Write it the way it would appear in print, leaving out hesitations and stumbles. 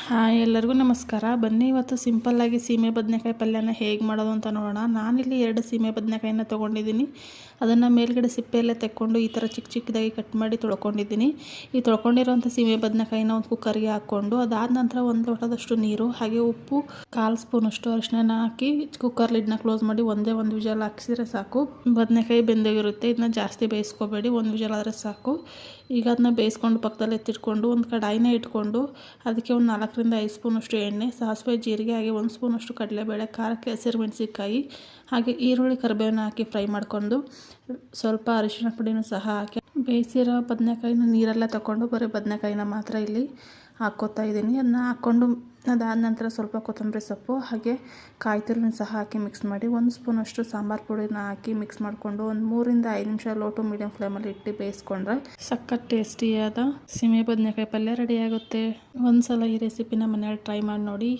Hi ಎಲ್ಲರಿಗೂ ನಮಸ್ಕಾರ. ಬನ್ನಿ ಇವತ್ತು ಸಿಂಪಲ್ಲಾಗಿ ಸೀಮೆ ಬದನೆಕಾಯಿ ಪಲ್ಯನ ಹೇಗೆ ಮಾಡೋದು ಅಂತ ನೋಡೋಣ. ನಾನಿಲ್ಲಿ 2 ಸೀಮೆ ಬದನೆಕಾಯಿನ ತೊಗೊಂಡಿದ್ದೀನಿ. ಅದನ್ನು ಮೇಲ್ಗಡೆ ಸಿಪ್ಪೆಯಲ್ಲೇ ತೆಕ್ಕೊಂಡು ಈ ಥರ ಚಿಕ್ಕ ಚಿಕ್ಕದಾಗಿ ಕಟ್ ಮಾಡಿ ತೊಳ್ಕೊಂಡಿದ್ದೀನಿ. ಈ ತೊಳ್ಕೊಂಡಿರೋಂಥ ಸೀಮೆ ಬದನೆಕಾಯಿನ ಒಂದು ಕುಕ್ಕರ್ಗೆ ಹಾಕ್ಕೊಂಡು ಅದಾದ ನಂತರ 1 ಲೋಟದಷ್ಟು ನೀರು ಹಾಗೆ ಉಪ್ಪು 1/4 ಸ್ಪೂನಷ್ಟು ಅರಿಶಿನ ಹಾಕಿ ಕುಕ್ಕರ್ ಲಿಡ್ನ ಕ್ಲೋಸ್ ಮಾಡಿ ಒಂದೇ ಒಂದು ವಿಜಲ್ ಹಾಕಿಸಿದ್ರೆ ಸಾಕು. ಬದನೆಕಾಯಿ ಬೆಂದೋಗಿರುತ್ತೆ. ಇದನ್ನ ಜಾಸ್ತಿ ಬೇಯಿಸ್ಕೋಬೇಡಿ, 1 ವಿಜಲ್ ಆದರೆ ಸಾಕು. ಈಗ ಅದನ್ನ ಬೇಯಿಸ್ಕೊಂಡು ಪಕ್ಕದಲ್ಲಿ ಎತ್ತಿಟ್ಕೊಂಡು ಒಂದು ಕಡಾಯಿನ ಇಟ್ಕೊಂಡು ಅದಕ್ಕೆ ಒಂದು 4ರಿಂದ 5 ಸ್ಪೂನಷ್ಟು ಎಣ್ಣೆ, ಸಾಸಿವೆ, ಜೀರಿಗೆ ಹಾಗೆ 1 ಸ್ಪೂನಷ್ಟು ಕಡಲೆಬೇಳೆ, ಖಾರಕ್ಕೆ ಹಸಿರುಮೆಣಸಿಕಾಯಿ ಹಾಗೆ ಈರುಳ್ಳಿ, ಕರಿಬೇವನ್ನ ಹಾಕಿ ಫ್ರೈ ಮಾಡ್ಕೊಂಡು ಸ್ವಲ್ಪ ಅರಿಶಿನ ಪುಡಿನೂ ಸಹ ಹಾಕಿ ಬೇಯಿಸಿರೋ ಬದನೆಕಾಯಿನ ನೀರೆಲ್ಲ ತಗೊಂಡು ಬರೀ ಬದನೆಕಾಯಿನ ಮಾತ್ರ ಇಲ್ಲಿ ಹಾಕ್ಕೋತಾ ಇದ್ದೀನಿ. ಅದನ್ನ ಹಾಕ್ಕೊಂಡು ಅದಾದ ನಂತರ ಸ್ವಲ್ಪ ಕೊತ್ತಂಬರಿ ಸೊಪ್ಪು ಹಾಗೆ ಕಾಯಿ ತುರಿನ ಸಹ ಹಾಕಿ ಮಿಕ್ಸ್ ಮಾಡಿ 1 ಸ್ಪೂನಷ್ಟು ಸಾಂಬಾರು ಪುಡಿನ ಹಾಕಿ ಮಿಕ್ಸ್ ಮಾಡಿಕೊಂಡು ಒಂದು 3ರಿಂದ 5 ನಿಮಿಷ ಲೋ ಟು ಮೀಡಿಯಂ ಫ್ಲೇಮಲ್ಲಿ ಇಟ್ಟು ಬೇಯಿಸ್ಕೊಂಡ್ರೆ ಸಖತ್ ಟೇಸ್ಟಿಯಾದ ಸೀಮೆ ಬದನೆಕಾಯಿ ಪಲ್ಯ ರೆಡಿ ಆಗುತ್ತೆ. ಒಂದ್ಸಲ ಈ ರೆಸಿಪಿನ ಮನೆಯಲ್ಲಿ ಟ್ರೈ ಮಾಡಿ ನೋಡಿ.